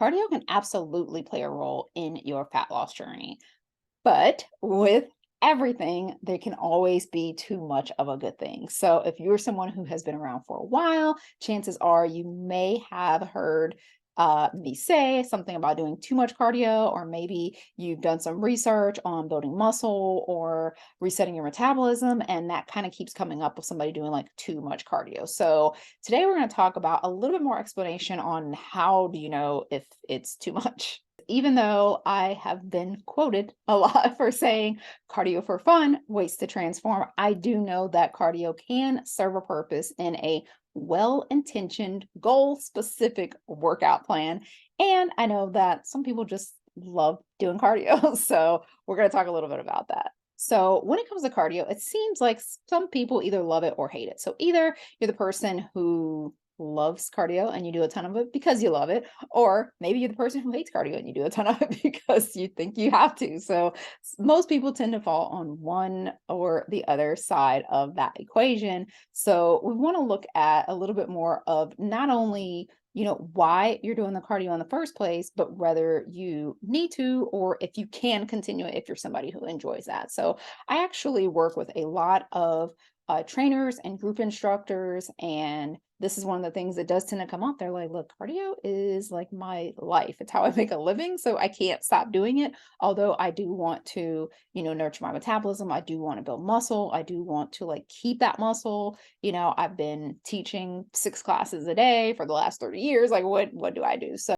Cardio can absolutely play a role in your fat loss journey, but with everything, there can always be too much of a good thing. So, if you're someone who has been around for a while, chances are you may have heard me say something about doing too much cardio, or maybe you've done some research on building muscle or resetting your metabolism, and that kind of keeps coming up with somebody doing like too much cardio. So, today we're going to talk about a little bit more explanation on how do you know if it's too much. Even though I have been quoted a lot for saying cardio for fun, ways to transform, I do know that cardio can serve a purpose in a well intentioned, goal specific workout plan. And I know that some people just love doing cardio. So we're going to talk a little bit about that. So, when it comes to cardio, it seems like some people either love it or hate it. So, either you're the person who loves cardio and you do a ton of it because you love it, or maybe you're the person who hates cardio and you do a ton of it because you think you have to. So most people tend to fall on one or the other side of that equation. So we want to look at a little bit more of not only why you're doing the cardio in the first place, but whether you need to or if you can continue it if you're somebody who enjoys that. So I actually work with a lot of trainers and group instructors, and this is one of the things that does tend to come up. They're like, look, cardio is like my life. It's how I make a living. So I can't stop doing it. Although I do want to, nurture my metabolism. I do want to build muscle. I do want to like keep that muscle. I've been teaching 6 classes a day for the last 30 years. Like what do I do? So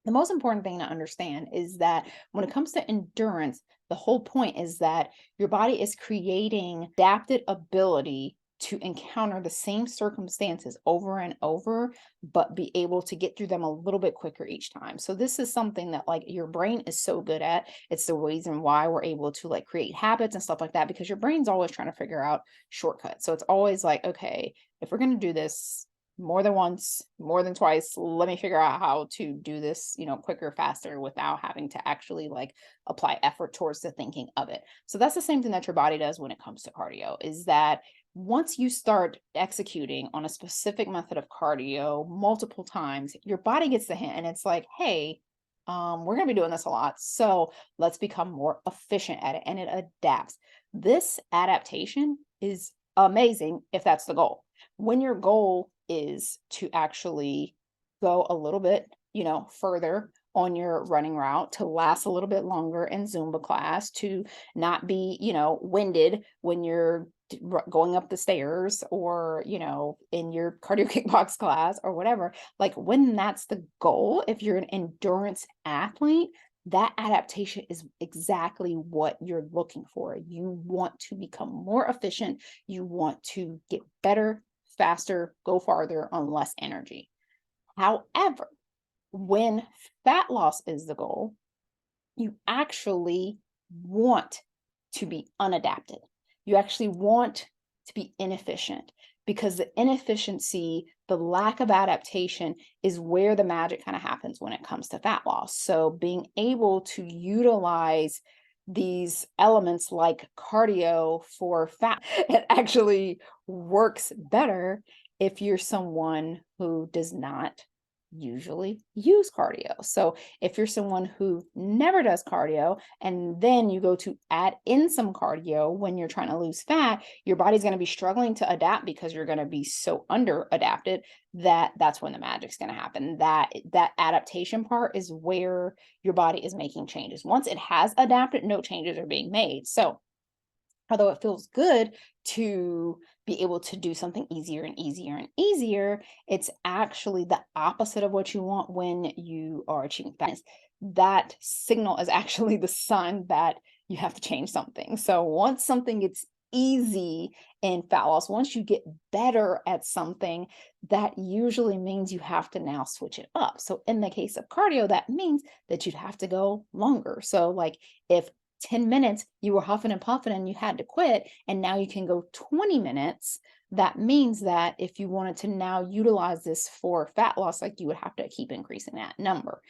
the most important thing to understand is that when it comes to endurance, the whole point is that your body is creating adapted ability to encounter the same circumstances over and over, but be able to get through them a little bit quicker each time. So this is something that like your brain is so good at. It's the reason why we're able to like create habits and stuff like that, because your brain's always trying to figure out shortcuts. So it's always like, okay, if we're going to do this more than once, more than twice, let me figure out how to do this, quicker, faster without having to actually like apply effort towards the thinking of it. So that's the same thing that your body does when it comes to cardio, is that once you start executing on a specific method of cardio multiple times, your body gets the hint and it's like, hey, we're going to be doing this a lot. So let's become more efficient at it, and it adapts. This adaptation is amazing if that's the goal. When your goal is to actually go a little bit, further on your running route, to last a little bit longer in Zumba class, to not be, winded when you're going up the stairs, or, in your cardio kickbox class or whatever. Like when that's the goal, if you're an endurance athlete, that adaptation is exactly what you're looking for. You want to become more efficient. You want to get better, faster, go farther on less energy. However, when fat loss is the goal, you actually want to be unadapted. You actually want to be inefficient, because the inefficiency, the lack of adaptation is where the magic kind of happens when it comes to fat loss. So being able to utilize these elements like cardio for fat, it actually works better if you're someone who does not usually use cardio. So if you're someone who never does cardio and then you go to add in some cardio when you're trying to lose fat, your body's going to be struggling to adapt because you're going to be so under adapted that's when the magic's going to happen. That adaptation part is where your body is making changes. Once it has adapted, no changes are being made. So although it feels good to be able to do something easier and easier and easier, it's actually the opposite of what you want when you are achieving fitness. That signal is actually the sign that you have to change something. So once something gets easy in fat loss, once you get better at something, that usually means you have to now switch it up. So in the case of cardio, that means that you'd have to go longer. So like if 10 minutes you were huffing and puffing and you had to quit, and now you can go 20 minutes, that means that if you wanted to now utilize this for fat loss, like you would have to keep increasing that number.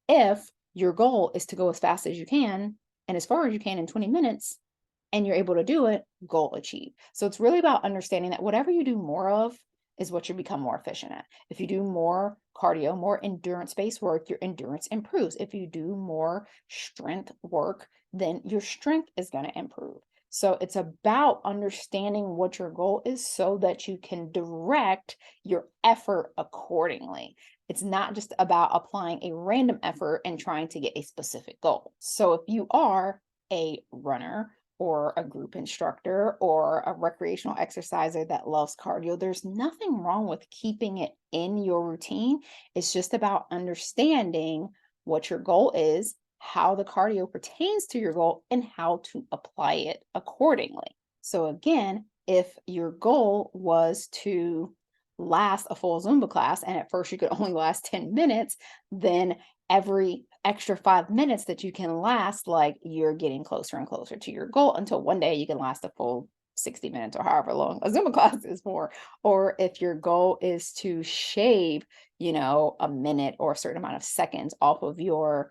If your goal is to go as fast as you can and as far as you can in 20 minutes, and you're able to do it, goal achieved. So it's really about understanding that whatever you do more of is what you become more efficient at. If you do more cardio, more endurance-based work, your endurance improves. If you do more strength work, then your strength is going to improve. So it's about understanding what your goal is so that you can direct your effort accordingly. It's not just about applying a random effort and trying to get a specific goal. So if you are a runner or a group instructor or a recreational exerciser that loves cardio, there's nothing wrong with keeping it in your routine. It's just about understanding what your goal is, how the cardio pertains to your goal, and how to apply it accordingly. So again, if your goal was to last a full Zumba class, and at first you could only last 10 minutes, then every extra 5 minutes that you can last, like, you're getting closer and closer to your goal until one day you can last a full 60 minutes or however long a Zumba class is for. Or if your goal is to shave, a minute or a certain amount of seconds off of your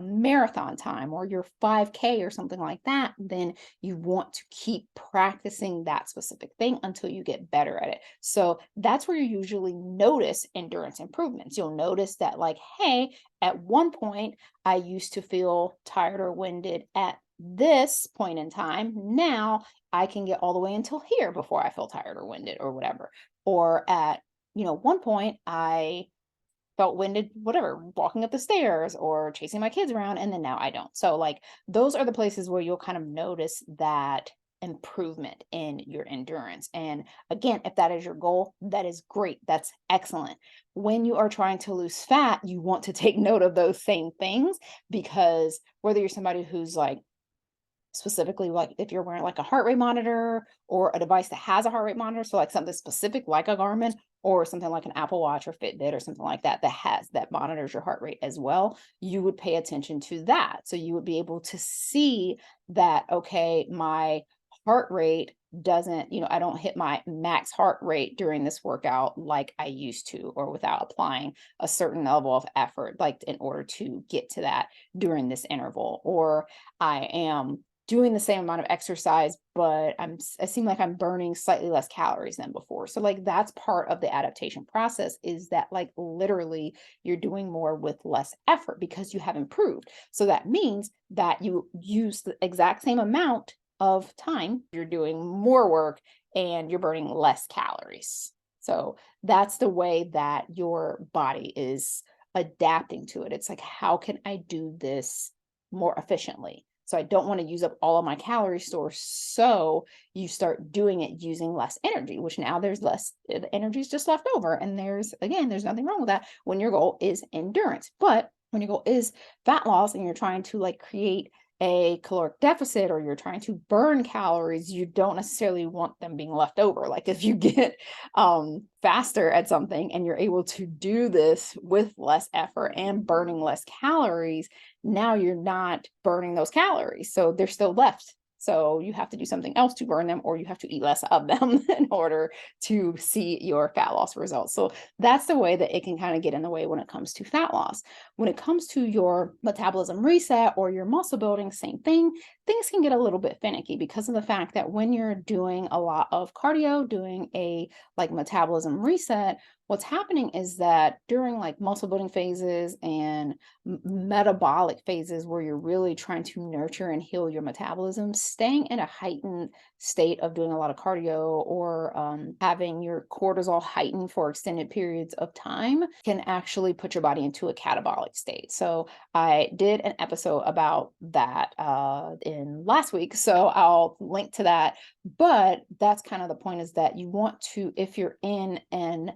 marathon time or your 5K or something like that, then you want to keep practicing that specific thing until you get better at it. So that's where you usually notice endurance improvements. You'll notice that, like, hey, at one point I used to feel tired or winded at this point in time. Now I can get all the way until here before I feel tired or winded or whatever. Or at, one point I felt winded, whatever, walking up the stairs or chasing my kids around, and then now I don't. So, like, those are the places where you'll kind of notice that improvement in your endurance. And again, if that is your goal, that is great. That's excellent. When you are trying to lose fat, you want to take note of those same things, because whether you're somebody who's like, specifically, like if you're wearing like a heart rate monitor or a device that has a heart rate monitor, so like something specific like a Garmin or something like an Apple Watch or Fitbit or something like that that monitors your heart rate as well, you would pay attention to that. So you would be able to see that, okay, my heart rate doesn't, I don't hit my max heart rate during this workout like I used to, or without applying a certain level of effort, like in order to get to that during this interval. Or I am doing the same amount of exercise, but I seem like I'm burning slightly less calories than before. So, like, that's part of the adaptation process, is that, like, literally you're doing more with less effort because you have improved. So that means that you use the exact same amount of time, you're doing more work and you're burning less calories. So that's the way that your body is adapting to it. It's like, how can I do this more efficiently? So I don't want to use up all of my calorie store. So you start doing it using less energy, which now there's less, the energy is just left over. And there's nothing wrong with that when your goal is endurance. But when your goal is fat loss and you're trying to, like, create a caloric deficit, or you're trying to burn calories, you don't necessarily want them being left over. Like, if you get faster at something and you're able to do this with less effort and burning less calories, now you're not burning those calories, so they're still left. So you have to do something else to burn them, or you have to eat less of them in order to see your fat loss results. So that's the way that it can kind of get in the way when it comes to fat loss. When it comes to your metabolism reset or your muscle building, same thing. Things can get a little bit finicky because of the fact that when you're doing a lot of cardio, doing a like metabolism reset, what's happening is that during like muscle building phases and metabolic phases, where you're really trying to nurture and heal your metabolism, staying in a heightened state of doing a lot of cardio, or having your cortisol heightened for extended periods of time, can actually put your body into a catabolic state. So I did an episode about that in last week, so I'll link to that. But that's kind of the point, is that you want to, if you're in an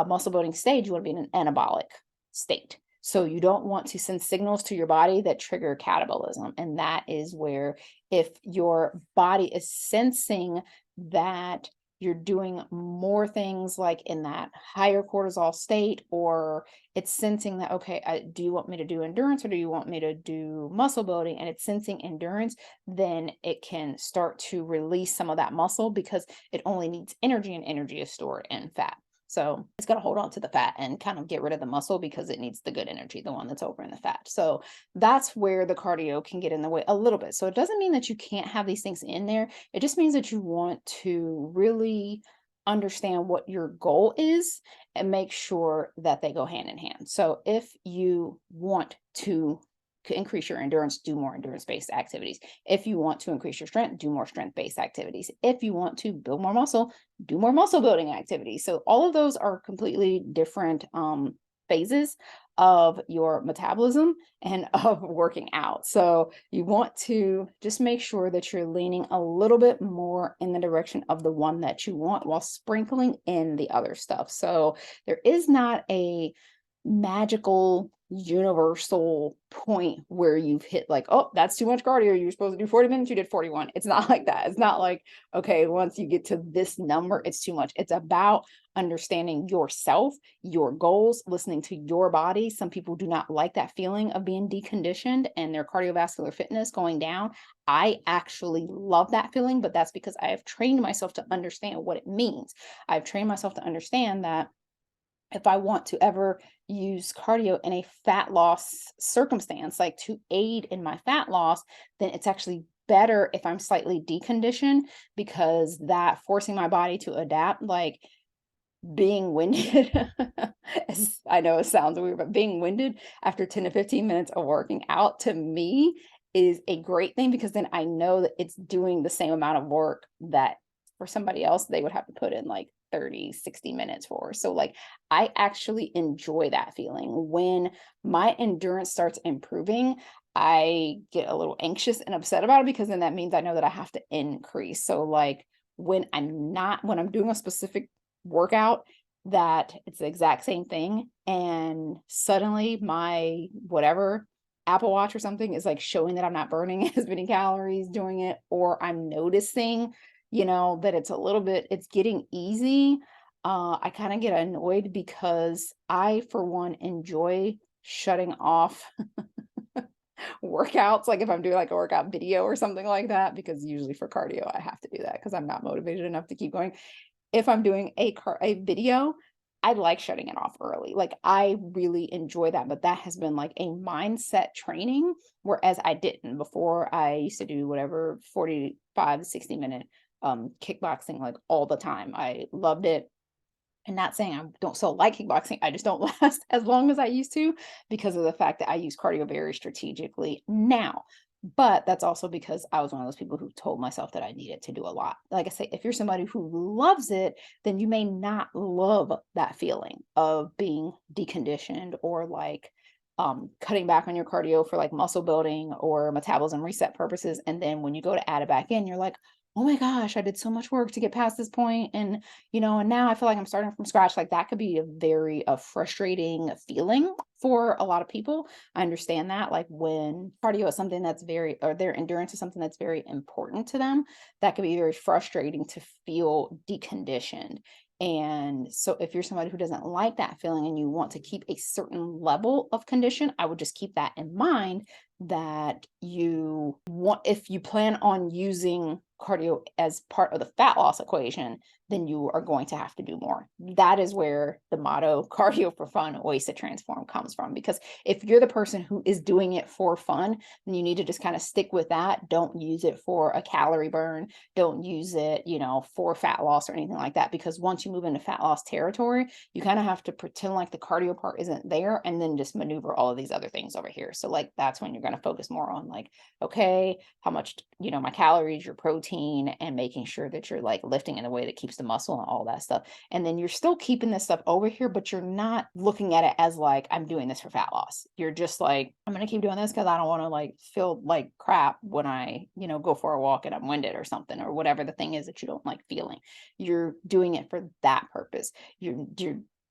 muscle building stage, you want to be in an anabolic state. So you don't want to send signals to your body that trigger catabolism. And that is where, if your body is sensing that you're doing more things like in that higher cortisol state, or it's sensing that, okay, do you want me to do endurance or do you want me to do muscle building? And it's sensing endurance, then it can start to release some of that muscle, because it only needs energy, and energy is stored in fat. So it's going to hold on to the fat and kind of get rid of the muscle, because it needs the good energy, the one that's over in the fat. So that's where the cardio can get in the way a little bit. So it doesn't mean that you can't have these things in there. It just means that you want to really understand what your goal is and make sure that they go hand in hand. So if you want to increase your endurance, do more endurance-based activities. If you want to increase your strength, do more strength-based activities. If you want to build more muscle, do more muscle building activities. So all of those are completely different phases of your metabolism and of working out. So you want to just make sure that you're leaning a little bit more in the direction of the one that you want while sprinkling in the other stuff. So there is not a magical universal point where you've hit like, oh, that's too much cardio, you're supposed to do 40 minutes, you did 41. It's not like that. It's not like, okay, once you get to this number, it's too much. It's about understanding yourself, your goals, listening to your body. Some people do not like that feeling of being deconditioned and their cardiovascular fitness going down. I actually love that feeling, but that's because I have trained myself to understand what it means. I've trained myself to understand that if I want to ever use cardio in a fat loss circumstance, like to aid in my fat loss, then it's actually better if I'm slightly deconditioned, because that forcing my body to adapt, like being winded, I know it sounds weird, but being winded after 10 to 15 minutes of working out to me is a great thing, because then I know that it's doing the same amount of work that for somebody else they would have to put in like 30, 60 minutes for. So like I actually enjoy that feeling. When my endurance starts improving, I get a little anxious and upset about it, because then that means I know that I have to increase. So like when I'm doing a specific workout that it's the exact same thing, and suddenly my whatever Apple Watch or something is like showing that I'm not burning as many calories doing it, or I'm noticing, that it's getting easy, I kind of get annoyed, because I, for one, enjoy shutting off workouts, like if I'm doing like a workout video or something like that, because usually for cardio I have to do that because I'm not motivated enough to keep going. If I'm doing a video, I like shutting it off early. Like I really enjoy that, but that has been like a mindset training, whereas I didn't before. I used to do whatever 45 to 60 minute kickboxing like all the time. I loved it. And not saying I don't still like kickboxing, I just don't last as long as I used to, because of the fact that I use cardio very strategically now. But that's also because I was one of those people who told myself that I needed to do a lot. Like I say, if you're somebody who loves it, then you may not love that feeling of being deconditioned, or like cutting back on your cardio for like muscle building or metabolism reset purposes. And then when you go to add it back in, you're like, oh my gosh, I did so much work to get past this point, and and now I feel like I'm starting from scratch. Like that could be a very frustrating feeling for a lot of people. I understand that. Like when cardio is something that's or their endurance is something that's very important to them, that could be very frustrating to feel deconditioned. And so if you're somebody who doesn't like that feeling and you want to keep a certain level of condition, I would just keep that in mind, that if you plan on using cardio as part of the fat loss equation, then you are going to have to do more. That is where the motto cardio for fun, ways to transform comes from. Because if you're the person who is doing it for fun, then you need to just kind of stick with that. Don't use it for a calorie burn. Don't use it, for fat loss or anything like that. Because once you move into fat loss territory, you kind of have to pretend like the cardio part isn't there, and then just maneuver all of these other things over here. So like that's when you're going to focus more on like, okay, how much, my calories, your protein, and making sure that you're like lifting in a way that keeps the muscle and all that stuff. And then you're still keeping this stuff over here, but you're not looking at it as like, I'm doing this for fat loss. You're just like, I'm going to keep doing this because I don't want to like feel like crap when I, go for a walk and I'm winded or something, or whatever the thing is that you don't like feeling. You're doing it for that purpose. You're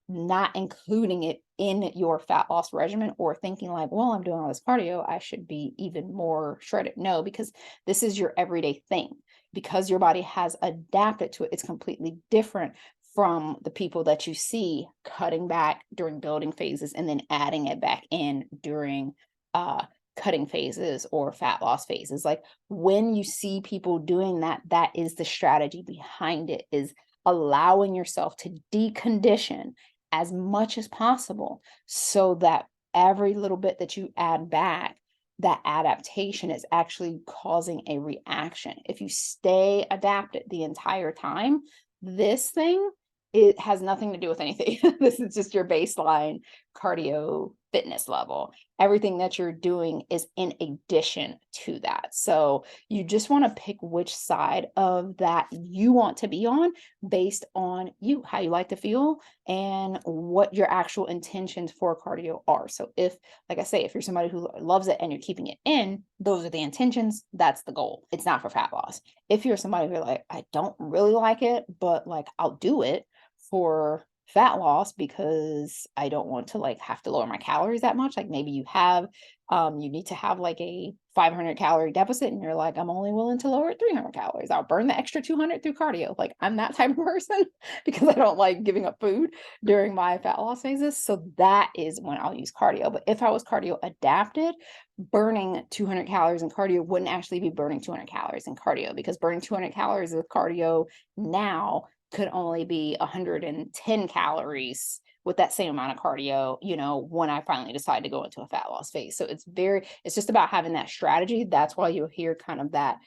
not including it in your fat loss regimen, or thinking like, well, I'm doing all this cardio, I should be even more shredded. No, because this is your everyday thing. Because your body has adapted to it, it's completely different from the people that you see cutting back during building phases and then adding it back in during cutting phases or fat loss phases. Like when you see people doing that, that is the strategy behind it, is allowing yourself to decondition as much as possible, so that every little bit that you add back, that adaptation is actually causing a reaction. If you stay adapted the entire time, This thing, it has nothing to do with anything. This is just your baseline cardio fitness level. Everything that you're doing is in addition to that. So you just want to pick which side of that you want to be on based on you, how you like to feel, and what your actual intentions for cardio are. So if, like I say, if you're somebody who loves it and you're keeping it in, those are the intentions. That's the goal. It's not for fat loss. If you're somebody who's like, I don't really like it, but like I'll do it for fat loss because I don't want to like have to lower my calories that much. Like maybe you need to have like a 500 calorie deficit and you're like, I'm only willing to lower 300 calories. I'll burn the extra 200 through cardio. Like I'm that type of person because I don't like giving up food during my fat loss phases. So that is when I'll use cardio. But if I was cardio adapted, burning 200 calories in cardio wouldn't actually be burning 200 calories in cardio, because burning 200 calories with cardio now could only be 110 calories with that same amount of cardio, when I finally decide to go into a fat loss phase. So it's just about having that strategy. That's why you'll hear kind of that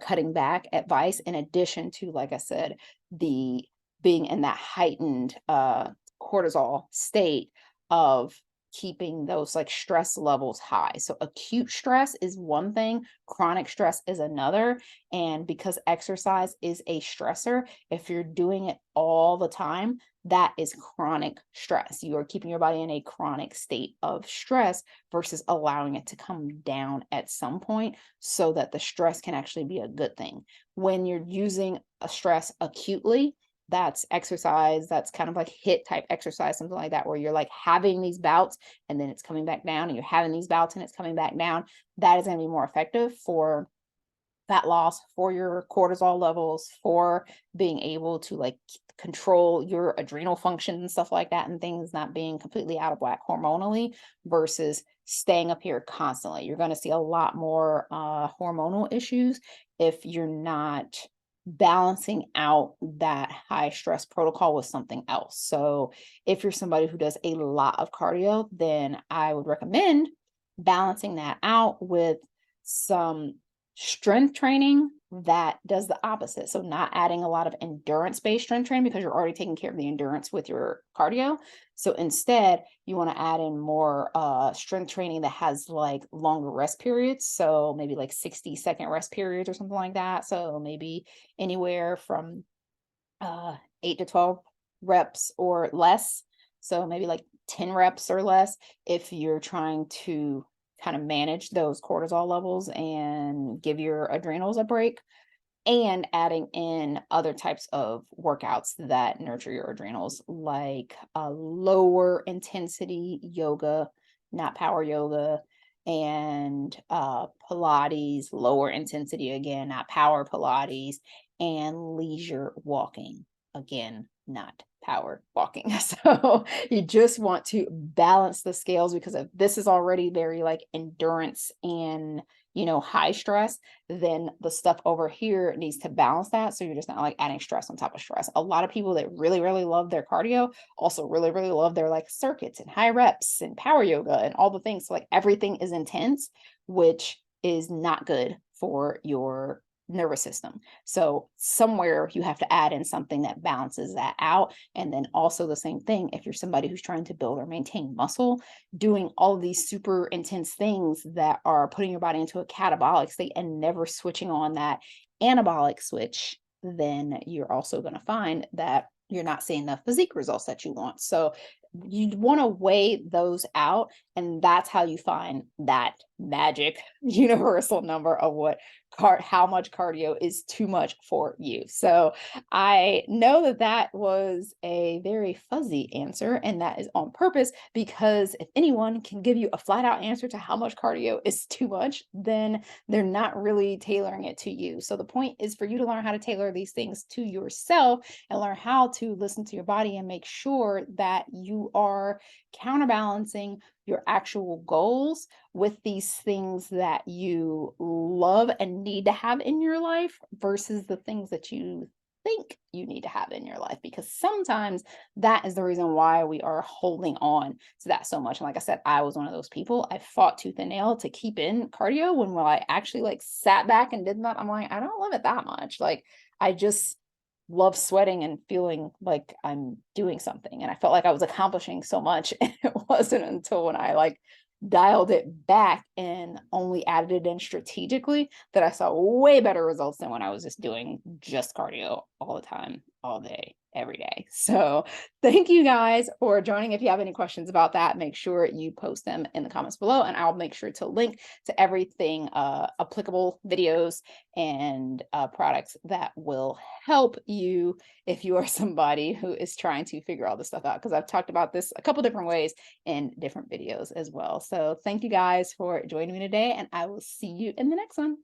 cutting back advice, in addition to, like I said, the being in that heightened cortisol state of keeping those like stress levels high. So acute stress is one thing, chronic stress is another. And because exercise is a stressor, if you're doing it all the time, that is chronic stress. You are keeping your body in a chronic state of stress versus allowing it to come down at some point so that the stress can actually be a good thing. When you're using a stress acutely, that's exercise, that's kind of like HIIT type exercise, something like that, where you're like having these bouts and then it's coming back down, and you're having these bouts and it's coming back down. That is going to be more effective for fat loss, for your cortisol levels, for being able to like control your adrenal function and stuff like that, and things not being completely out of whack hormonally versus staying up here constantly. You're going to see a lot more hormonal issues if you're not balancing out that high stress protocol with something else. So if you're somebody who does a lot of cardio, then I would recommend balancing that out with some strength training that does the opposite. So not adding a lot of endurance-based strength training, because you're already taking care of the endurance with your cardio. So instead, you want to add in more strength training that has like longer rest periods. So maybe like 60-second rest periods or something like that. So maybe anywhere from 8 to 12 reps or less. So maybe like 10 reps or less if you're trying to kind of manage those cortisol levels and give your adrenals a break, and adding in other types of workouts that nurture your adrenals, like a lower intensity yoga, not power yoga, and Pilates, lower intensity again, not power Pilates, and leisure walking, again, not power walking. So you just want to balance the scales, because if this is already very like endurance and high stress, then the stuff over here needs to balance that. So you're just not like adding stress on top of stress. A lot of people that really, really love their cardio also really, really love their like circuits and high reps and power yoga and all the things. So like everything is intense, which is not good for your nervous system. So somewhere you have to add in something that balances that out. And then also the same thing, if you're somebody who's trying to build or maintain muscle, doing all of these super intense things that are putting your body into a catabolic state and never switching on that anabolic switch, then you're also going to find that you're not seeing the physique results that you want. So you want to weigh those out, and that's how you find that magic universal number of how much cardio is too much for you. So I know that that was a very fuzzy answer, and that is on purpose, because if anyone can give you a flat out answer to how much cardio is too much, then they're not really tailoring it to you. So the point is for you to learn how to tailor these things to yourself and learn how to listen to your body and make sure that you are counterbalancing your actual goals with these things that you love and need to have in your life versus the things that you think you need to have in your life, because sometimes that is the reason why we are holding on to that so much. And like I said, I was one of those people. I fought tooth and nail to keep in cardio, when I actually like sat back and did that, I'm like, I don't love it that much. Like I just love sweating and feeling like I'm doing something. And I felt like I was accomplishing so much. And it wasn't until when I like dialed it back and only added it in strategically that I saw way better results than when I was just doing just cardio all the time, all day, every day. So thank you guys for joining. If you have any questions about that, make sure you post them in the comments below, and I'll make sure to link to everything, applicable videos and products that will help you if you are somebody who is trying to figure all this stuff out, because I've talked about this a couple different ways in different videos as well. So thank you guys for joining me today, and I will see you in the next one.